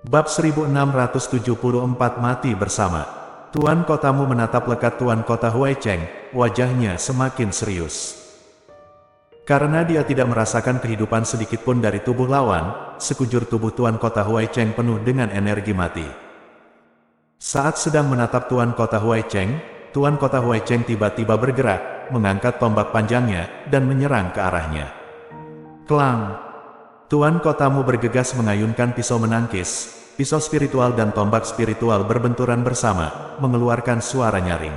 Bab 1674 Mati Bersama. Tuan kotamu menatap lekat Tuan kota Huai Cheng, wajahnya semakin serius. Karena dia tidak merasakan kehidupan sedikitpun dari tubuh lawan, sekujur tubuh Tuan kota Huai Cheng penuh dengan energi mati. Saat sedang menatap Tuan kota Huai Cheng, Tuan kota Huai Cheng tiba-tiba bergerak, mengangkat tombak panjangnya, dan menyerang ke arahnya. Klang! Tuan kotamu bergegas mengayunkan pisau menangkis, pisau spiritual dan tombak spiritual berbenturan bersama, mengeluarkan suara nyaring.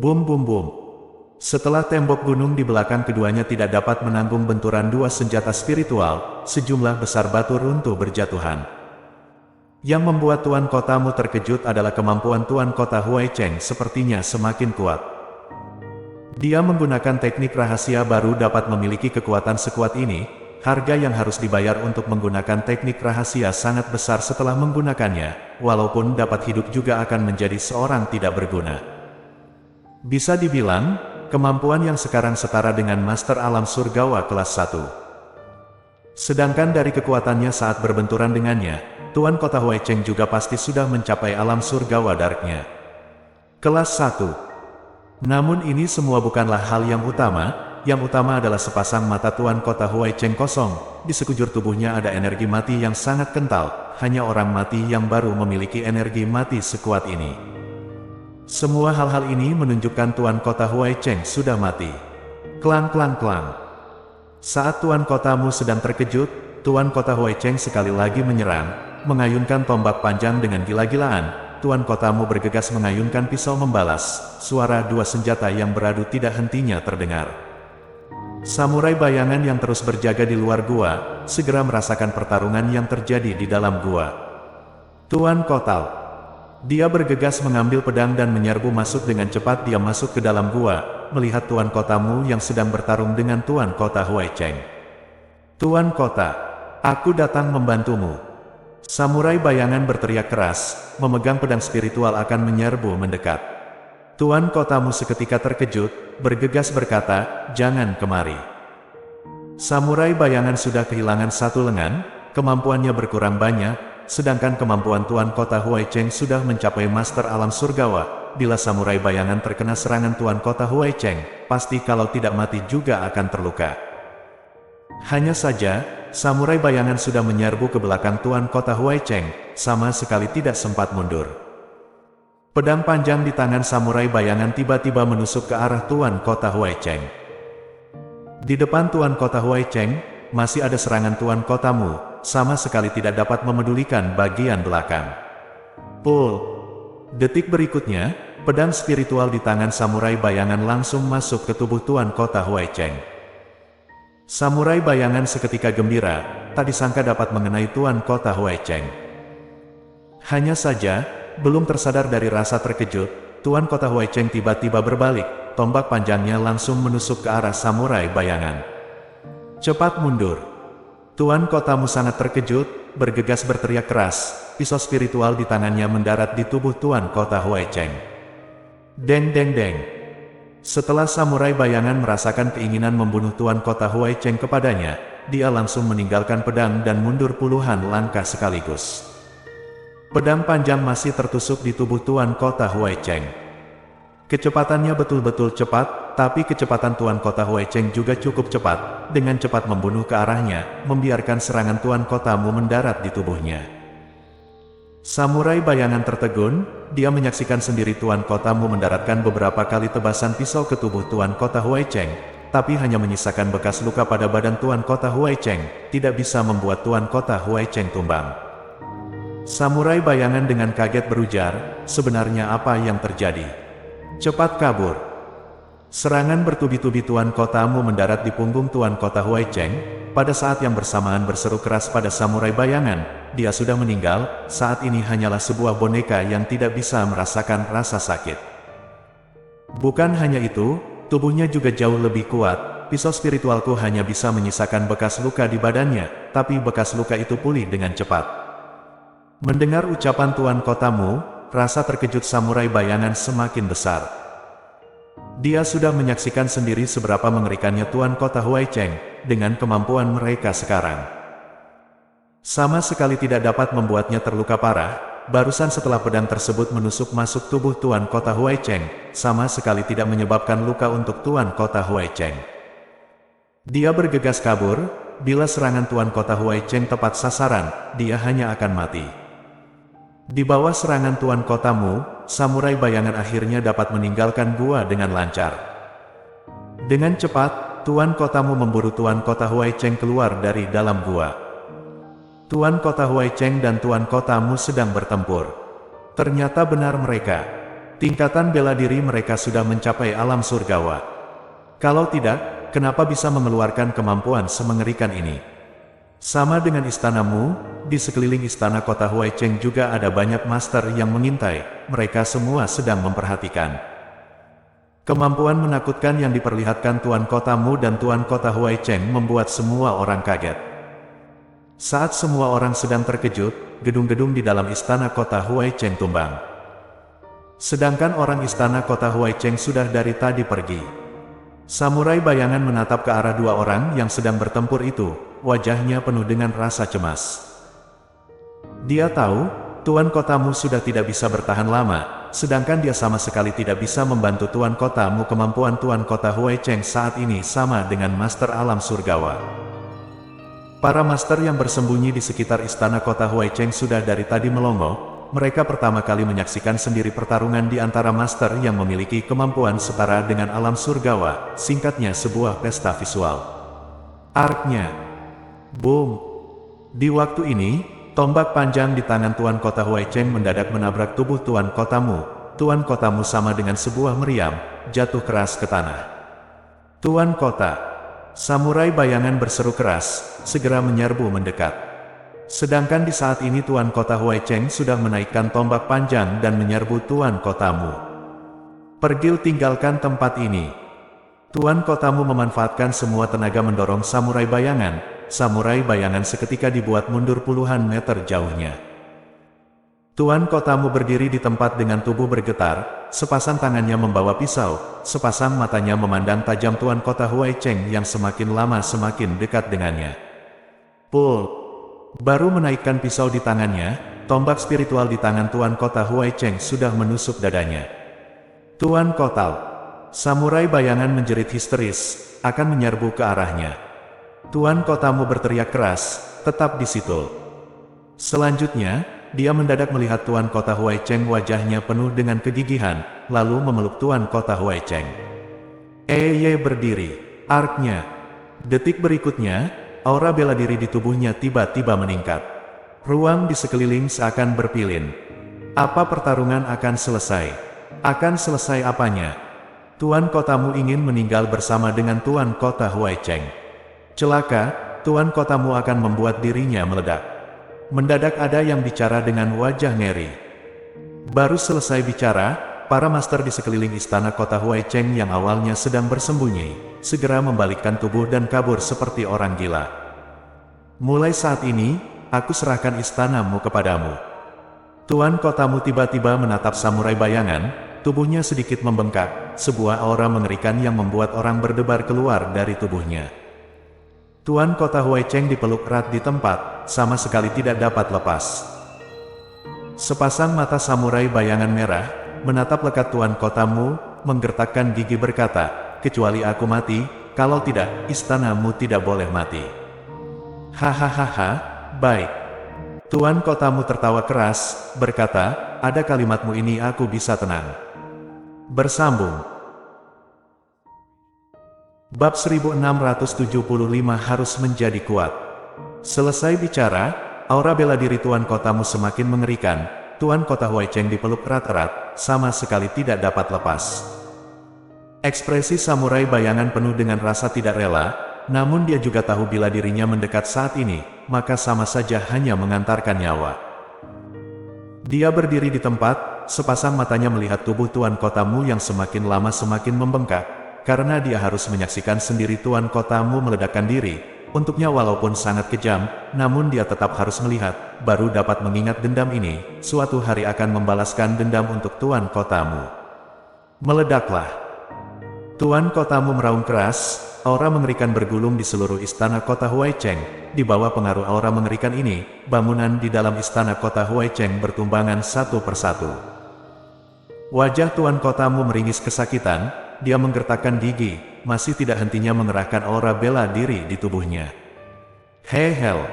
Bum bum bum. Setelah tembok gunung di belakang keduanya tidak dapat menanggung benturan dua senjata spiritual, sejumlah besar batu runtuh berjatuhan. Yang membuat Tuan kotamu terkejut adalah kemampuan Tuan kota Huai Cheng sepertinya semakin kuat. Dia menggunakan teknik rahasia baru dapat memiliki kekuatan sekuat ini. Harga yang harus dibayar untuk menggunakan teknik rahasia sangat besar setelah menggunakannya, walaupun dapat hidup juga akan menjadi seorang tidak berguna. Bisa dibilang, kemampuan yang sekarang setara dengan Master Alam Surgawa kelas 1. Sedangkan dari kekuatannya saat berbenturan dengannya, Tuan kota Huai Cheng juga pasti sudah mencapai Alam Surgawa Darknya. Kelas 1. Namun ini semua bukanlah hal yang utama. Yang utama adalah sepasang mata Tuan kota Huai Cheng kosong, di sekujur tubuhnya ada energi mati yang sangat kental, hanya orang mati yang baru memiliki energi mati sekuat ini. Semua hal-hal ini menunjukkan Tuan kota Huai Cheng sudah mati. Klang klang klang. Saat Tuan kotamu sedang terkejut, Tuan kota Huai Cheng sekali lagi menyerang, mengayunkan tombak panjang dengan gila-gilaan. Tuan kotamu bergegas mengayunkan pisau membalas, suara dua senjata yang beradu tidak hentinya terdengar. Samurai bayangan yang terus berjaga di luar gua, segera merasakan pertarungan yang terjadi di dalam gua. Tuan Kotal. Dia bergegas mengambil pedang dan menyerbu masuk dengan cepat. Dia masuk ke dalam gua, melihat Tuan kotamu yang sedang bertarung dengan Tuan kota Huai Cheng. Tuan kota, aku datang membantumu. Samurai bayangan berteriak keras, memegang pedang spiritual akan menyerbu mendekat. Tuan kotamu seketika terkejut, bergegas berkata, "Jangan kemari." Samurai bayangan sudah kehilangan satu lengan, kemampuannya berkurang banyak, sedangkan kemampuan Tuan kota Huai Cheng sudah mencapai Master Alam Surgawa. Bila samurai bayangan terkena serangan Tuan kota Huai Cheng, pasti kalau tidak mati juga akan terluka. Hanya saja, samurai bayangan sudah menyerbu ke belakang Tuan kota Huai Cheng, sama sekali tidak sempat mundur. Pedang panjang di tangan samurai bayangan tiba-tiba menusuk ke arah Tuan kota Huai Cheng. Di depan Tuan kota Huai Cheng, masih ada serangan Tuan kotamu, sama sekali tidak dapat memedulikan bagian belakang. Pull. Detik berikutnya, pedang spiritual di tangan samurai bayangan langsung masuk ke tubuh Tuan kota Huai Cheng. Samurai bayangan seketika gembira, tak disangka dapat mengenai Tuan kota Huai Cheng. Hanya saja, belum tersadar dari rasa terkejut, Tuan kota Huai Cheng tiba-tiba berbalik, tombak panjangnya langsung menusuk ke arah samurai bayangan. Cepat mundur. Tuan kotamu sangat terkejut, bergegas berteriak keras, pisau spiritual di tangannya mendarat di tubuh Tuan kota Huai Cheng. Deng deng deng. Setelah samurai bayangan merasakan keinginan membunuh Tuan kota Huai Cheng kepadanya, dia langsung meninggalkan pedang dan mundur puluhan langkah sekaligus. Pedang panjang masih tertusuk di tubuh Tuan kota Huai Cheng. Kecepatannya betul-betul cepat, tapi kecepatan Tuan kota Huai Cheng juga cukup cepat, dengan cepat membunuh ke arahnya, membiarkan serangan Tuan kotamu mendarat di tubuhnya. Samurai bayangan tertegun, dia menyaksikan sendiri Tuan kotamu mendaratkan beberapa kali tebasan pisau ke tubuh Tuan kota Huai Cheng, tapi hanya menyisakan bekas luka pada badan Tuan kota Huai Cheng, tidak bisa membuat Tuan kota Huai Cheng tumbang. Samurai bayangan dengan kaget berujar, "Sebenarnya apa yang terjadi? Cepat kabur." Serangan bertubi-tubi Tuan kotamu mendarat di punggung Tuan kota Huai Cheng. Pada saat yang bersamaan berseru keras pada samurai bayangan, dia sudah meninggal, saat ini hanyalah sebuah boneka yang tidak bisa merasakan rasa sakit. Bukan hanya itu, tubuhnya juga jauh lebih kuat, pisau spiritualku hanya bisa menyisakan bekas luka di badannya, tapi bekas luka itu pulih dengan cepat. Mendengar ucapan Tuan kotamu, rasa terkejut samurai bayangan semakin besar. Dia sudah menyaksikan sendiri seberapa mengerikannya Tuan kota Huai Cheng, dengan kemampuan mereka sekarang. Sama sekali tidak dapat membuatnya terluka parah. Barusan setelah pedang tersebut menusuk masuk tubuh Tuan Kota Huai Cheng, sama sekali tidak menyebabkan luka untuk Tuan Kota Huai Cheng. Dia bergegas kabur. Bila serangan Tuan Kota Huai Cheng tepat sasaran, dia hanya akan mati. Di bawah serangan Tuan Kota Mu, samurai bayangan akhirnya dapat meninggalkan gua dengan lancar. Dengan cepat, Tuan Kota Mu memburu Tuan Kota Huai Cheng keluar dari dalam gua. Tuan Kota Huai Cheng dan Tuan Kota Mu sedang bertempur. Ternyata benar mereka. Tingkatan bela diri mereka sudah mencapai alam surgawa. Kalau tidak, kenapa bisa mengeluarkan kemampuan semengerikan ini? Sama dengan istanamu, di sekeliling istana Kota Huai Cheng juga ada banyak master yang mengintai. Mereka semua sedang memperhatikan. Kemampuan menakutkan yang diperlihatkan Tuan Kota Mu dan Tuan Kota Huai Cheng membuat semua orang kaget. Saat semua orang sedang terkejut, gedung-gedung di dalam istana Kota Huai Cheng tumbang. Sedangkan orang istana Kota Huai Cheng sudah dari tadi pergi. Samurai bayangan menatap ke arah dua orang yang sedang bertempur itu, wajahnya penuh dengan rasa cemas. Dia tahu, Tuan Kota Mu sudah tidak bisa bertahan lama, sedangkan dia sama sekali tidak bisa membantu Tuan Kota Mu. Kemampuan Tuan Kota Huai Cheng saat ini sama dengan Master Alam Surgawa. Para master yang bersembunyi di sekitar istana Kota Huai Cheng sudah dari tadi melongo. Mereka pertama kali menyaksikan sendiri pertarungan di antara master yang memiliki kemampuan setara dengan alam surgawa, singkatnya sebuah pesta visual. Arknya. Boom. Di waktu ini, tombak panjang di tangan Tuan Kota Huai Cheng mendadak menabrak tubuh Tuan Kota Mu. Tuan Kota Mu sama dengan sebuah meriam, jatuh keras ke tanah. Tuan Kota. Samurai bayangan berseru keras, segera menyerbu mendekat. Sedangkan di saat ini Tuan Kota Huai Cheng sudah menaikkan tombak panjang dan menyerbu Tuan Kota Mu. Pergil, tinggalkan tempat ini. Tuan Kota Mu memanfaatkan semua tenaga mendorong samurai bayangan. Samurai bayangan seketika dibuat mundur puluhan meter jauhnya. Tuan Kota Mu berdiri di tempat dengan tubuh bergetar, sepasang tangannya membawa pisau, sepasang matanya memandang tajam Tuan Kota Huai Cheng yang semakin lama semakin dekat dengannya. Pull. Baru menaikkan pisau di tangannya, tombak spiritual di tangan Tuan Kota Huai Cheng sudah menusuk dadanya. Tuan Kota. Samurai bayangan menjerit histeris, akan menyerbu ke arahnya. Tuan Kota Mu berteriak keras, tetap di situ. Selanjutnya, dia mendadak melihat Tuan Kota Huai Cheng, wajahnya penuh dengan kegigihan, lalu memeluk Tuan Kota Huai Cheng. Berdiri. Arknya. Detik berikutnya, aura bela diri di tubuhnya tiba-tiba meningkat. Ruang di sekeliling seakan berpilin. Apa pertarungan akan selesai? Akan selesai apanya? Tuan Kota Mu ingin meninggal bersama dengan Tuan Kota Huai Cheng. Celaka, Tuan Kota Mu akan membuat dirinya meledak. Mendadak ada yang bicara dengan wajah ngeri. Baru selesai bicara, para master di sekeliling istana Kota Huai Cheng yang awalnya sedang bersembunyi, segera membalikkan tubuh dan kabur seperti orang gila. Mulai saat ini, aku serahkan istanamu kepadamu. Tuan Kota Mu tiba-tiba menatap samurai bayangan, tubuhnya sedikit membengkak, sebuah aura mengerikan yang membuat orang berdebar keluar dari tubuhnya. Tuan Kota Huai Cheng dipeluk erat di tempat, sama sekali tidak dapat lepas. Sepasang mata samurai bayangan merah, menatap lekat Tuan Kota Mu, menggertakkan gigi berkata, kecuali aku mati, kalau tidak, istanamu tidak boleh mati. Hahaha, baik. Tuan Kota Mu tertawa keras, berkata, ada kalimatmu ini aku bisa tenang. Bersambung. Bab 1675 harus menjadi kuat. Selesai bicara, aura bela diri Tuan Kota Mu semakin mengerikan. Tuan Kota Huai Cheng dipeluk erat-erat, sama sekali tidak dapat lepas. Ekspresi samurai bayangan penuh dengan rasa tidak rela, namun dia juga tahu bila dirinya mendekat saat ini, maka sama saja hanya mengantarkan nyawa. Dia berdiri di tempat, sepasang matanya melihat tubuh Tuan Kota Mu yang semakin lama semakin membengkak. Karena dia harus menyaksikan sendiri Tuan Kota Mu meledakkan diri, untuknya walaupun sangat kejam, namun dia tetap harus melihat, baru dapat mengingat dendam ini, suatu hari akan membalaskan dendam untuk Tuan Kota Mu. Meledaklah. Tuan Kota Mu meraung keras, aura mengerikan bergulung di seluruh istana kota Huaicheng. Di bawah pengaruh aura mengerikan ini, bangunan di dalam istana kota Huaicheng bertumbangan satu persatu. Wajah tuan kotamu meringis kesakitan, dia menggertakkan gigi, masih tidak hentinya mengerahkan aura bela diri di tubuhnya. Hei hell!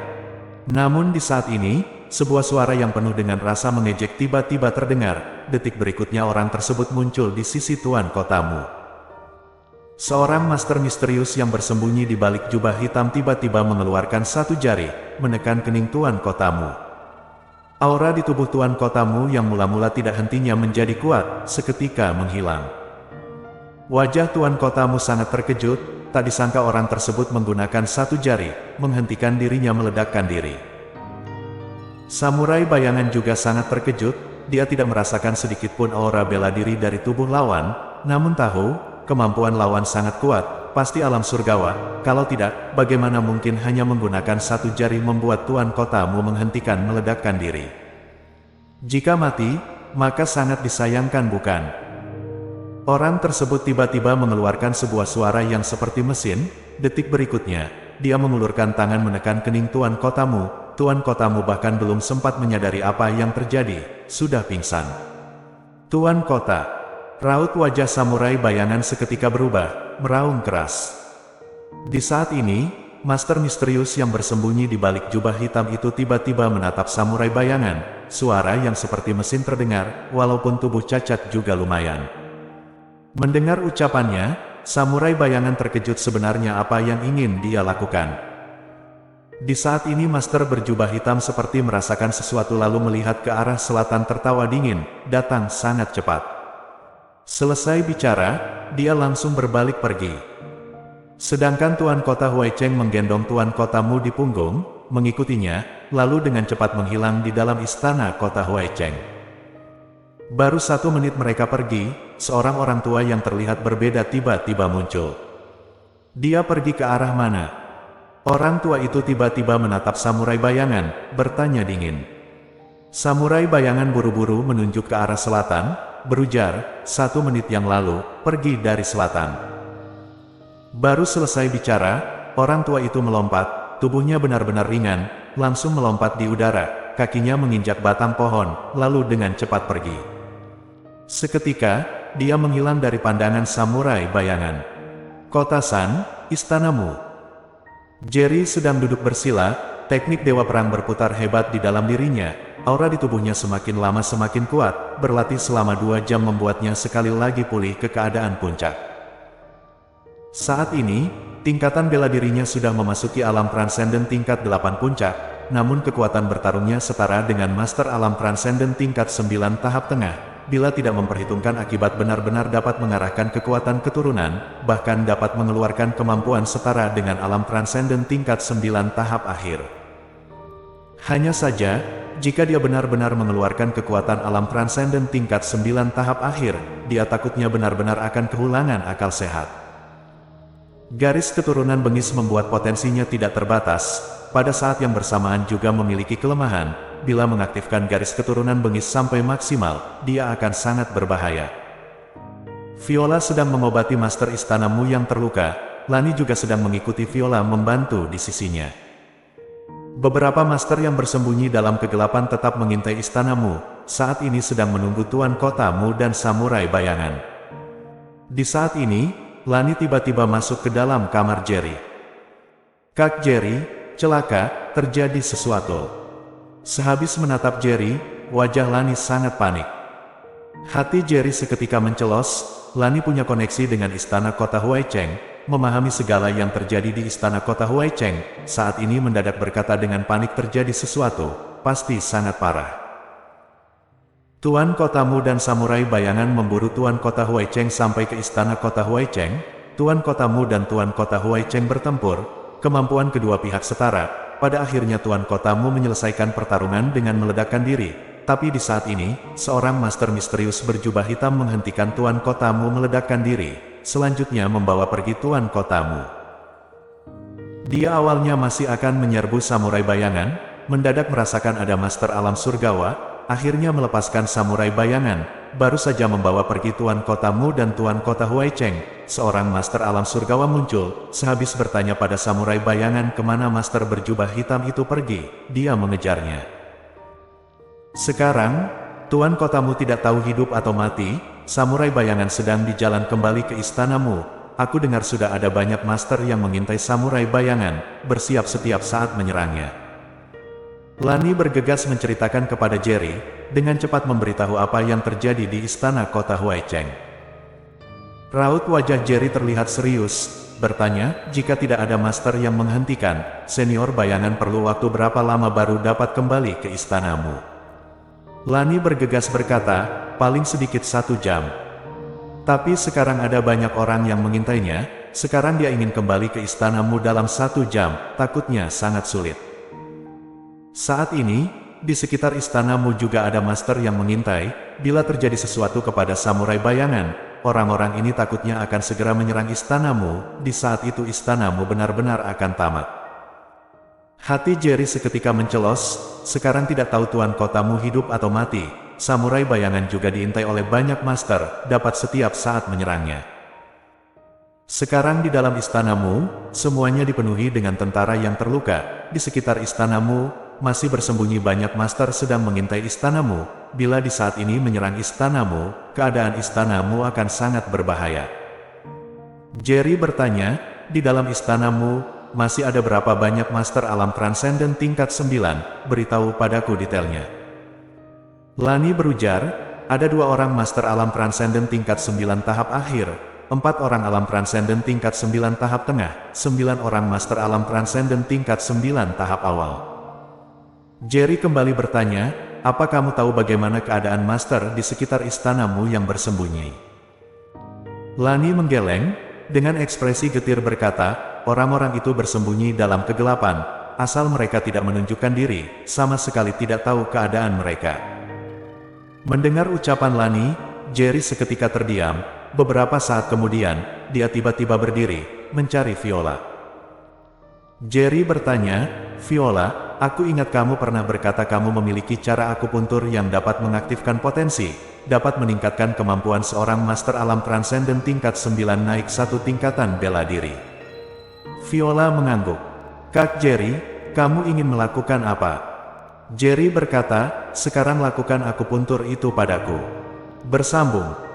Namun di saat ini, sebuah suara yang penuh dengan rasa mengejek tiba-tiba terdengar. Detik berikutnya orang tersebut muncul di sisi tuan kotamu. Seorang master misterius yang bersembunyi di balik jubah hitam tiba-tiba mengeluarkan satu jari, menekan kening tuan kotamu. Aura di tubuh tuan kotamu yang mula-mula tidak hentinya menjadi kuat, seketika menghilang. Wajah tuan kotamu sangat terkejut, tak disangka orang tersebut menggunakan satu jari, menghentikan dirinya meledakkan diri. Samurai bayangan juga sangat terkejut, dia tidak merasakan sedikitpun aura bela diri dari tubuh lawan, namun tahu, kemampuan lawan sangat kuat, pasti alam surgawa, kalau tidak, bagaimana mungkin hanya menggunakan satu jari membuat tuan kotamu menghentikan meledakkan diri. Jika mati, maka sangat disayangkan bukan? Orang tersebut tiba-tiba mengeluarkan sebuah suara yang seperti mesin, detik berikutnya, dia mengulurkan tangan menekan kening tuan kotamu bahkan belum sempat menyadari apa yang terjadi, sudah pingsan. Tuan kota. Raut wajah samurai bayangan seketika berubah, meraung keras. Di saat ini, master misterius yang bersembunyi di balik jubah hitam itu tiba-tiba menatap samurai bayangan, suara yang seperti mesin terdengar, walaupun tubuh cacat juga lumayan. Mendengar ucapannya, samurai bayangan terkejut sebenarnya apa yang ingin dia lakukan. Di saat ini master berjubah hitam seperti merasakan sesuatu lalu melihat ke arah selatan tertawa dingin, datang sangat cepat. Selesai bicara, dia langsung berbalik pergi. Sedangkan tuan kota Huaicheng menggendong tuan kotamu di punggung, mengikutinya, lalu dengan cepat menghilang di dalam istana kota Huaicheng. Baru 1 menit mereka pergi, seorang orang tua yang terlihat berbeda tiba-tiba muncul. Dia pergi ke arah mana? Orang tua itu tiba-tiba menatap samurai bayangan, bertanya dingin. Samurai bayangan buru-buru menunjuk ke arah selatan, berujar, 1 menit yang lalu, pergi dari selatan. Baru selesai bicara, orang tua itu melompat, tubuhnya benar-benar ringan, langsung melompat di udara, kakinya menginjak batang pohon, lalu dengan cepat pergi. Seketika, dia menghilang dari pandangan samurai bayangan. Kota San, istanamu. Jerry sedang duduk bersila, teknik dewa perang berputar hebat di dalam dirinya. Aura di tubuhnya semakin lama semakin kuat, berlatih selama 2 jam membuatnya sekali lagi pulih ke keadaan puncak. Saat ini, tingkatan bela dirinya sudah memasuki alam transenden tingkat 8 puncak, namun kekuatan bertarungnya setara dengan master alam transenden tingkat 9 tahap tengah, bila tidak memperhitungkan akibat benar-benar dapat mengarahkan kekuatan keturunan, bahkan dapat mengeluarkan kemampuan setara dengan alam transenden tingkat 9 tahap akhir. Hanya saja, jika dia benar-benar mengeluarkan kekuatan alam transenden tingkat 9 tahap akhir, dia takutnya benar-benar akan kehilangan akal sehat. Garis keturunan bengis membuat potensinya tidak terbatas, pada saat yang bersamaan juga memiliki kelemahan, bila mengaktifkan garis keturunan bengis sampai maksimal, dia akan sangat berbahaya. Viola sedang mengobati master istanamu yang terluka, Lani juga sedang mengikuti Viola membantu di sisinya. Beberapa master yang bersembunyi dalam kegelapan tetap mengintai istanamu, saat ini sedang menunggu tuan kotamu dan samurai bayangan. Di saat ini, Lani tiba-tiba masuk ke dalam kamar Jerry. Kak Jerry, celaka, terjadi sesuatu. Sehabis menatap Jerry, wajah Lani sangat panik. Hati Jerry seketika mencelos, Lani punya koneksi dengan istana kota Huaicheng, memahami segala yang terjadi di istana kota Huaicheng, saat ini mendadak berkata dengan panik terjadi sesuatu, pasti sangat parah. Tuan kotamu dan samurai bayangan memburu tuan kota Huaicheng sampai ke istana kota Huaicheng, tuan kotamu dan tuan kota Huaicheng bertempur, kemampuan kedua pihak setara, pada akhirnya tuan kotamu menyelesaikan pertarungan dengan meledakkan diri, tapi di saat ini, seorang master misterius berjubah hitam menghentikan tuan kotamu meledakkan diri. Selanjutnya membawa pergi tuan kotamu. Dia awalnya masih akan menyerbu samurai bayangan, mendadak merasakan ada master alam surgawa, akhirnya melepaskan samurai bayangan, baru saja membawa pergi tuan kotamu dan tuan kota Huai Cheng. Seorang master alam surgawa muncul, sehabis bertanya pada samurai bayangan kemana master berjubah hitam itu pergi, dia mengejarnya. Sekarang, tuan kotamu tidak tahu hidup atau mati, samurai bayangan sedang di jalan kembali ke istanamu. Aku dengar sudah ada banyak master yang mengintai samurai bayangan, bersiap setiap saat menyerangnya. Lani bergegas menceritakan kepada Jerry, dengan cepat memberitahu apa yang terjadi di istana kota Huai Cheng. Raut wajah Jerry terlihat serius, bertanya, jika tidak ada master yang menghentikan, senior bayangan perlu waktu berapa lama baru dapat kembali ke istanamu? Lani bergegas berkata, paling sedikit 1 jam. Tapi sekarang ada banyak orang yang mengintainya, sekarang dia ingin kembali ke istanamu dalam 1 jam, takutnya sangat sulit. Saat ini, di sekitar istanamu juga ada master yang mengintai, bila terjadi sesuatu kepada samurai bayangan, orang-orang ini takutnya akan segera menyerang istanamu, di saat itu istanamu benar-benar akan tamat. Hati Jerry seketika mencelos, sekarang tidak tahu tuan kotamu hidup atau mati, samurai bayangan juga diintai oleh banyak master, dapat setiap saat menyerangnya. Sekarang di dalam istanamu, semuanya dipenuhi dengan tentara yang terluka, di sekitar istanamu, masih bersembunyi banyak master sedang mengintai istanamu, bila di saat ini menyerang istanamu, keadaan istanamu akan sangat berbahaya. Jerry bertanya, di dalam istanamu, masih ada berapa banyak master alam transenden tingkat 9, beritahu padaku detailnya. Lani berujar, ada 2 orang master alam transenden tingkat 9 tahap akhir, 4 orang alam transenden tingkat 9 tahap tengah, 9 orang master alam transenden tingkat 9 tahap awal. Jerry kembali bertanya, apa kamu tahu bagaimana keadaan master di sekitar istanamu yang bersembunyi? Lani menggeleng, dengan ekspresi getir berkata, orang-orang itu bersembunyi dalam kegelapan, asal mereka tidak menunjukkan diri, sama sekali tidak tahu keadaan mereka. Mendengar ucapan Lani, Jerry seketika terdiam, beberapa saat kemudian, dia tiba-tiba berdiri, mencari Viola. Jerry bertanya, Viola, aku ingat kamu pernah berkata kamu memiliki cara akupuntur yang dapat mengaktifkan potensi, dapat meningkatkan kemampuan seorang master alam transenden tingkat 9 naik 1 tingkatan bela diri. Viola mengangguk. Kak Jerry, kamu ingin melakukan apa? Jerry berkata, sekarang lakukan akupuntur itu padaku. Bersambung.